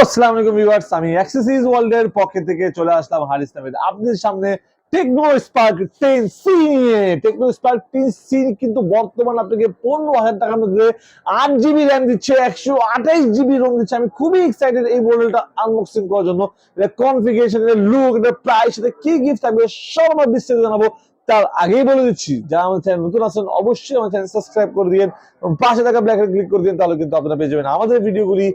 আসসালামু আলাইকুম ভিউয়ার্স, আমি অ্যাক্সেসরিজ ওয়ার্ল্ডের পক্ষ থেকে চলে আসলাম হারিস নামেদ আপনাদের সামনে টেকনো স্পার্ক 10C নিয়ে। টেকনো স্পার্ক 10C কিন্তু বর্তমান আপনাকে 15,000 টাকার মধ্যে 8GB র্যাম দিচ্ছে, 128GB রোম দিচ্ছে। আমি খুবই এক্সাইটেড এই মডেলটা আনবক্সিং করার জন্য। এটা কনফিগারেশন, এর লুক, এর প্রাইস, এটা কি গিফট থাকবে সব আমরা বিস্তারিত জানাবো। তার আগেই বলে দিচ্ছি, যারা আমাদের চ্যানেল নতুন আছেন অবশ্যই আমার চ্যানেল সাবস্ক্রাইব করে দিন, পাশে থাকা ব্ল্যাক ক্লিক করে দিন, তাহলে কিন্তু আপনারা পেয়ে যাবেন আমাদের ভিডিওগুলি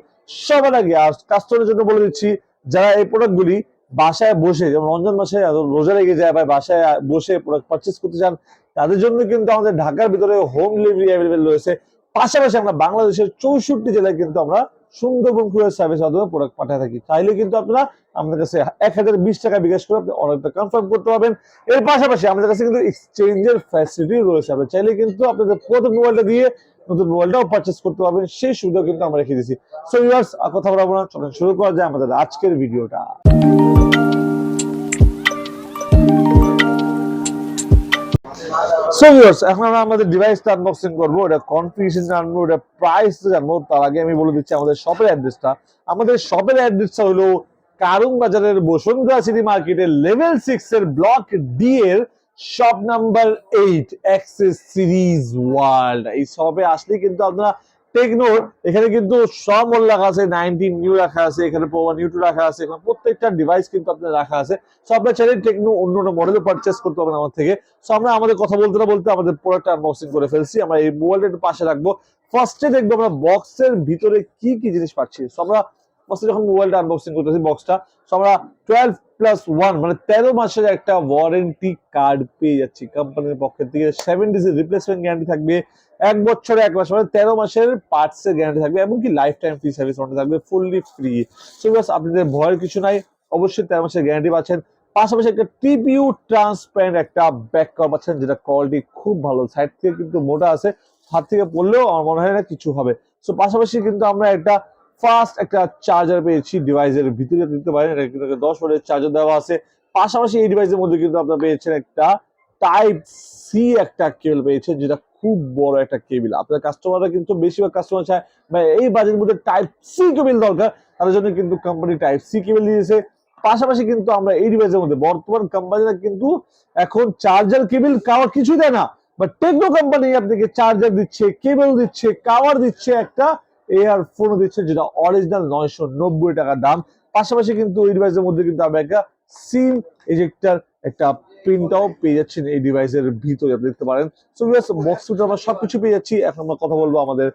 সবার আগে। আর কাস্টমারের জন্য বলে দিচ্ছি, যারা এই প্রোডাক্টগুলি বাসায় বসে, যেমন রমজান মাসে রোজা লেগে যায় বা বাসায় বসে প্রোডাক্ট পারচেস করতে চান, তাদের জন্য কিন্তু আমাদের ঢাকার ভিতরে হোম ডেলিভারি অ্যাভেলেবেল রয়েছে। পাশাপাশি আমরা বাংলাদেশের 64টি জেলায় কিন্তু আমরা সুন্দরবন কুরিয়ার সার্ভিস মাধ্যমে প্রোডাক্ট পাঠিয়ে থাকি। চাইলে কিন্তু আপনারা আমাদের কাছে 1020 টাকা বিকাশ করে আপনি অর্ডারটা কনফার্ম করতে পারবেন। এর পাশাপাশি আমাদের কাছে কিন্তু এক্সচেঞ্জের ফ্যাসিলিটি রয়েছে। আপনি চাইলে কিন্তু আপনাদের প্রথম মোবাইলটা দিয়ে নতুন মোবাইলটাও পারচেস করতে পারবেন, সেই সুবিধা কিন্তু আমরা রেখে দিয়েছি। সো ভিউয়ার্স, আর কথা বলবো না, চলুন শুরু করা যায় আমাদের আজকের ভিডিওটা। সো ভিউয়ার্স, এখন আমরা আমাদের ডিভাইসটা আনবক্সিং করবো, এটা কনফিগারেশন জানবো, এটা প্রাইস জানবো। তার আগে আমি বলে দিচ্ছি আমাদের শপের অ্যাড্রেসটা। আমাদের শপের অ্যাড্রেসটা হলো কারুং বাজারের বসুন্ধরা সিটি মার্কেটের লেভেল 6 এর ব্লক ডি এর shop number 8 access series world. এই শপে আসলে কিন্তু আপনারা টেকনোর এখানে কিন্তু সব মডেল রাখা আছে, 19 নিউ রাখা আছে, এখানে প্রো নিউ 2 রাখা আছে, এখানে প্রত্যেকটা ডিভাইস কিন্তু আপনার রাখা আছে। সো আপনারা চাইলে টেকনো অন্য অন্য মডেলে পারচেস করতে পারবেন আমার থেকে। সো আমরা আমাদের কথা বলতে না বলতে আমাদের প্রোডাক্ট আনবক্সিং করে ফেলছি। আমরা এই মোবাইলটা একটু পাশে রাখবো। ফার্স্টে দেখবো আমরা বক্সের ভিতরে কি কি জিনিস পাচ্ছি। সো আমরা ফার্স্টে যখন মোবাইলটা আনবক্সিং করতেছি বক্সটা, সো আমরা 12+1 মানে 13 মাসের একটা ওয়ারেন্টি কার্ড পেয়ে যাচ্ছি কোম্পানির পক্ষ থেকে। 7 ডেজ রিপ্লেসমেন্ট গ্যারান্টি থাকবে, 1 বছরে 1 মাস মানে 13 মাসের পার্টস এর গ্যারান্টি থাকবে, এবং কি life time free service warranty থাকবে, ফুললি ফ্রি। সো বাস আপনাদের ভয়ের কিছু নাই, অবশ্যই 13 মাসের গ্যারান্টি পাচ্ছেন। পাশাপাশি একটা টিপিইউ ট্রান্সপারেন্ট একটা ব্যাক কভার পাচ্ছেন, যেটা কোয়ালিটি খুব ভালো। সাইড থেকে কিন্তু মোটা আছে, হাত থেকে পড়লেও আমার মনে হয় না কিছু হবে। সো পাশাপাশি কিন্তু আমরা একটা ফাস্ট একটা চার্জার পেয়েছি ডিভাইসের ভিতরে দিতে পারেন। এটা কিন্তু 10 ওয়াটের চার্জার দেওয়া আছে। পাশাপাশি এই ডিভাইসের মধ্যে কিন্তু আপনারা পেয়েছেন একটা টাইপ সি একটা কেবল পেয়েছেন, যেটা খুব বড় একটা কেবল। আপনার কাস্টমাররা কিন্তু বেশিরভাগ কাস্টমার চায় বা এই বাজেটের মধ্যে টাইপ সি কেবল দরকার, তাদের জন্য কিন্তু কোম্পানি টাইপ সি কেবল দিয়েছে। পাশাপাশি কিন্তু আমরা এই ডিভাইসের মধ্যে বর্তমান কোম্পানিরা কিন্তু এখন চার্জার কেবল কাভার কিছু দেয় না, বাট টেকনো কোম্পানি আপনাকে চার্জার দিচ্ছে, কেবল দিচ্ছে, কাভার দিচ্ছে, একটা এয়ারফোন দিচ্ছে, যেটা অরিজিনাল 990 টাকা দাম। পাশাপাশি কিন্তু এই ডিভাইসের মধ্যে কিন্তু আমরা একটা সিম এজেক্টর একটা প্রিন্টটাও পেয়ে যাচ্ছেন এই ডিভাইসের ভিতরে, আপনি দেখতে পারেন। সো বক্স ভিতরে আমরা সবকিছু পেয়ে যাচ্ছি। এখন আমরা কথা বলবো আমাদের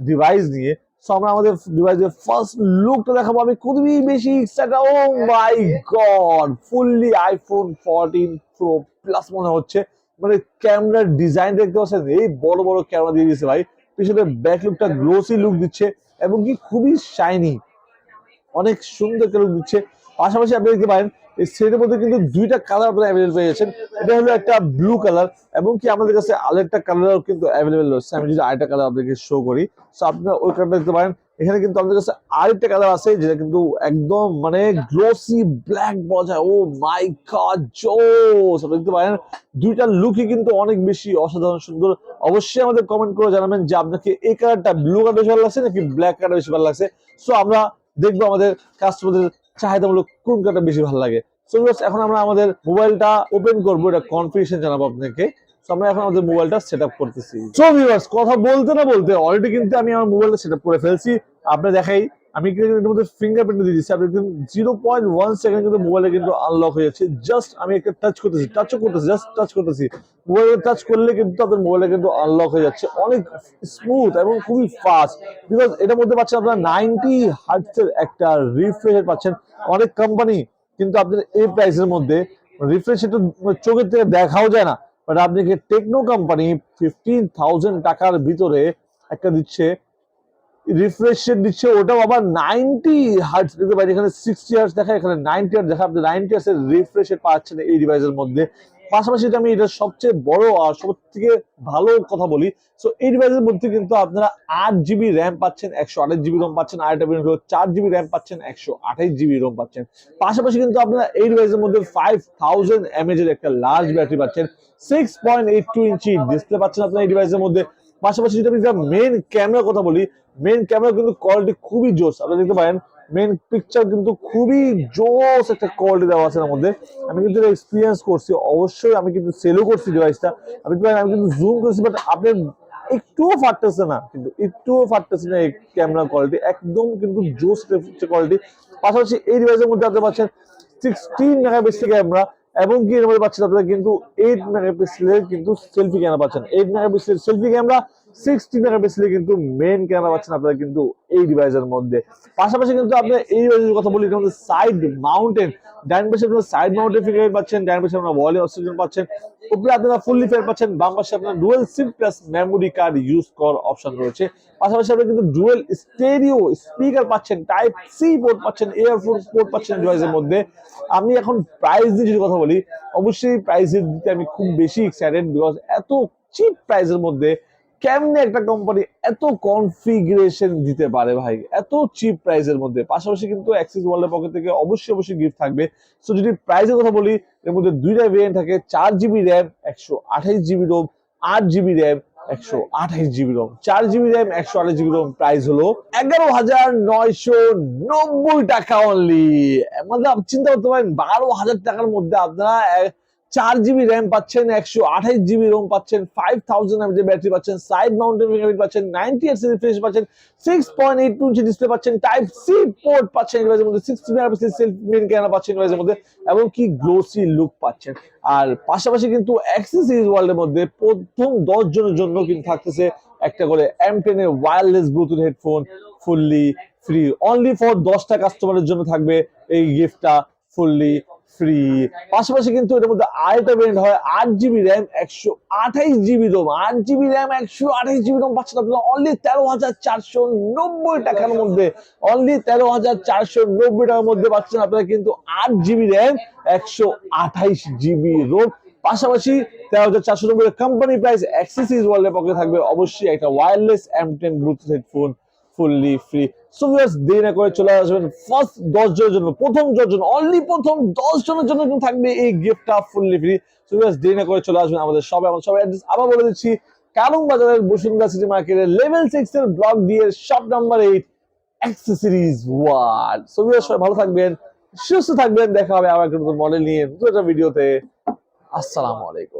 ডিভাইস নিয়ে। সো আমরা আমাদের ডিভাইসের ফার্স্ট লুকটা দেখাবো। আমি খুবই বেশি excited. Oh my god, fully iPhone 14 pro plus মনে হচ্ছে। মানে ক্যামেরার ডিজাইন দেখতে পাচ্ছেন, এই বড় বড় ক্যামেরা দিয়ে দিয়েছে ভাই। পিছনে ব্যাক লুকটা গ্লোসি লুক দিচ্ছে, এবং কি খুবই শাইনি, অনেক সুন্দর একটা লুক দিচ্ছে। পাশাপাশি আপনি দেখতে পারেন এই সেটের মধ্যে কিন্তু দুইটা কালার আপনারা অ্যাভেলেবল পেয়ে যাচ্ছেন। এটা হলো একটা ব্লু কালার, এবং কি আমাদের কাছে আরেকটা কালারও কিন্তু অ্যাভেলেবল রয়েছে। আমি যদি আরেকটা কালার আপনাকে শো করি, সো আপনারা ওই কালারটা দেখতে পারেন। এখানে কিন্তু আমাদের কাছে আরেকটা কালার আছে, যেটা কিন্তু একদম মানে গ্লোসি ব্ল্যাক বলা যায়। ও মাই গড, জোস! আপনি দেখতে পারেন দুইটা লুকই কিন্তু অনেক বেশি অসাধারণ সুন্দর। অবশ্যই আমাদের কমেন্ট করে জানাবেন যে আপনাকে এই কালারটা ব্লু কালার বেশি ভালো লাগছে নাকি ব্ল্যাক কালার বেশি ভালো লাগছে। সো আমরা দেখবো আমাদের কাস্টমারদের চাহিদামূলক কোন কালারটা বেশি ভালো লাগে। সো এখন আমরা আমাদের মোবাইলটা ওপেন করবো, এটা কনফিগারেশন জানাবো আপনাকে। সো আমরা এখন আমাদের মোবাইলটা সেটআপ করতেছি। সো ভিউয়ার্স, কথা বলতে না বলতে অলরেডি কিন্তু আমি আমার মোবাইলটা সেটআপ করে ফেলছি। আপনি দেখাই, আমি কিন্তু এর মধ্যে ফিঙ্গারপ্রিন্ট দিয়ে দিচ্ছি। আপনি কিন্তু 0.1 সেকেন্ড কিন্তু মোবাইলে কিন্তু আনলক হয়ে যাচ্ছে। জাস্ট আমি একটা টাচ করতেছি, টাচও করতেছি, জাস্ট টাচ করতেছি। মোবাইলে টাচ করলে কিন্তু আপনার মোবাইলে কিন্তু আনলক হয়ে যাচ্ছে, অনেক স্মুথ এবং খুবই ফাস্ট। বিকজ এটার মধ্যে পাচ্ছেন আপনারা 90 হার্টজ এর একটা রিফ্রেশ পাচ্ছেন। অনেক কোম্পানি কিন্তু আপনার এই প্রাইসের মধ্যে রিফ্রেশ একটু চোখের থেকে দেখাও যায় না, বাট আপনাকে টেকনো কোম্পানি 15,000 টাকার ভিতরে একটা দিচ্ছে, রিফ্রেশ রেট দিচ্ছে, ওটাও আবার 90 হার্টজ দিতে পারে। এখানে 60 হার্টজ দেখায়, এখানে 90 হার্টজ দেখায়। আপনি 90 হার্টজ এর রিফ্রেশ রেট পাচ্ছেন এই ডিভাইসের মধ্যে। পাশাপাশি আমি এটা সবচেয়ে বড় আর সবথেকে ভালো কথা বলি, সো এই ডিভাইসের মধ্যে কিন্তু আপনারা 8GB র্যাম পাচ্ছেন, 128GB রোম পাচ্ছেন, আর একটা 4GB র্যাম পাচ্ছেন, 128GB রোম পাচ্ছেন। পাশাপাশি কিন্তু আপনারা এই ডিভাইসের মধ্যে 5000 mAh এর একটা লার্জ ব্যাটারি পাচ্ছেন, 6.82 ইঞ্চি ডিসপ্লে পাচ্ছেন আপনারা এই ডিভাইসের মধ্যে। পাশাপাশি যদি আমি মেইন ক্যামেরার কথা বলি, মেইন ক্যামেরা কিন্তু কোয়ালিটি খুবই জোস। আপনারা দেখতে পারেন মেন পিকচার কিন্তু খুবই জোস একটা কোয়ালিটি দেওয়া আছে এর মধ্যে। আমি কিন্তু এক্সপিরিয়েন্স করছি, অবশ্যই আমি কিন্তু সেলও করছি ডিভাইসটা। আমি কিন্তু জুম করছি, বাট আপনি একটুও ফাটতেছে না, কিন্তু একটুও ফাটতেছে না। এই ক্যামেরা কোয়ালিটি একদম কিন্তু জোস কোয়ালিটি। পাশাপাশি এই ডিভাইসের মধ্যে আপনি পাচ্ছেন 16 মেগাপিক্সেল ক্যামেরা, এবং কি এর মধ্যে পাচ্ছেন আপনারা কিন্তু 8 মেগাপিক্সেলের কিন্তু সেলফি ক্যামেরা পাচ্ছেন। 8 মেগাপিক্সেলের সেলফি ক্যামেরা, 60 মেগাপিক্সেলের কিন্তু মেইন ক্যামেরা পাচ্ছেন আপনারা কিন্তু এই ডিভাইসের মধ্যে। পাশাপাশি কিন্তু আপনি এই ডিভাইসের কথা বলি, এটা হচ্ছে সাইড মাউন্টেন। ডান পাশে আপনারা সাইড মাউন্টেন ফিঙ্গারপ্রিন্ট পাচ্ছেন, ডান পাশে আপনারা ওয়ালে অক্সিজেন পাচ্ছেন, উপরে আপনারা ফুললি ফেয়ার পাচ্ছেন, বাম পাশে আপনারা ডুয়েল সিম প্লাস মেমোরি কার্ড ইউজ করার অপশন রয়েছে। পাশাপাশি আপনারা কিন্তু ডুয়েল স্টেরিও স্পিকার পাচ্ছেন, টাইপ সি পোর্ট পাচ্ছেন, এয়ারফোন পোর্ট পাচ্ছেন ডিভাইসের মধ্যে। আমি এখন প্রাইস দিয়ে যদি কথা বলি, অবশ্যই প্রাইস দিতে আমি খুব বেশি এক্সাইটেড, বিকজ এত চিপ প্রাইসের মধ্যে কেমনে একটা কোম্পানি এত কনফিগারেশন দিতে পারে ভাই, এত চিপ প্রাইসের মধ্যে। পাশাপাশি কিন্তু অ্যাক্সিস ওয়ার্ল্ডের পকেট থেকে অবশ্যই গিফট থাকবে। সো যদি প্রাইসের কথা বলি, এর মধ্যে দুইটা ভেরিয়েন্ট থাকে, 4GB RAM 128GB ROM, 8GB RAM 128GB ROM. 4GB RAM 128GB ROM price হলো 11,990 টাকা অনলি। মানে চিন্তা করতে পারেন, 12,000 টাকার মধ্যে আপনারা 4GB র্যাম পাচ্ছেন, 128GB রোম পাচ্ছেন, 5000 mAh ব্যাটারি পাচ্ছেন, সাইড মাউন্টেন ফিঙ্গারপ্রিন্ট পাচ্ছেন, 90Hz রিফ্রেশ পাচ্ছেন, 6.82 ইঞ্চি ডিসপ্লে পাচ্ছেন, টাইপ সি পোর্ট পাচ্ছেন ডিভাইসের মধ্যে, 60 মেগাপিক্সেল সেলফি মেইন ক্যামেরা পাচ্ছেন ডিভাইসের মধ্যে, এবং কি গ্লোসি লুক পাচ্ছেন। আর পাশাপাশি কিন্তু অ্যাক্সেসরিজ ওয়ার্ল্ডের মধ্যে প্রথম 10 জনের জন্য কিন্তু থাকতেছে একটা করে M10 এর wireless Bluetooth headphone fully free. Only for 10টা কাস্টমারের জন্য থাকবে এই গিফটটা ফুললি ফ্রি। পাশাপাশি কিন্তু এটার মধ্যে আরেকটা ভেরিয়েন্ট হয়, 8GB RAM 128GB ROM. 8GB RAM 128GB Rome পাচ্ছেন আপনারা অনলি 13,490 টাকার মধ্যে। অনলি 13,490 টাকার মধ্যে পাচ্ছেন আপনারা কিন্তু 8GB র্যাম 128GB রোম। পাশাপাশি 13,490 কোম্পানি প্রাইস, অ্যাক্সেসরিজ ওয়ার্ল্ডের পক্ষে থাকবে অবশ্যই একটা wireless M10 Bluetooth headphone fully free. So viewers, দেরি না করে চলে আসবেন ফার্স্ট 10 জনের জন্য, প্রথম 10 জন, অনলি প্রথম 10 জনের জন্য কিন্তু থাকবে এই গিফটটা ফুললি ফ্রি। সো ভিউয়ার্স, দেরি না করে চলে আসবেন আমাদের শপে। আমাদের শপের অ্যাড্রেস আবার বলে দিচ্ছি, কারণ বাজারের বসুন্ধরা সিটি মার্কেটের লেভেল 6 এর ব্লক ডি এর shop number 8, accessories world. So viewers, সবাই ভালো থাকবেন, সুস্থ থাকবেন, দেখা হবে আবার একটা নতুন মডেল নিয়ে নতুন একটা ভিডিওতে। আসসালামু আলাইকুম।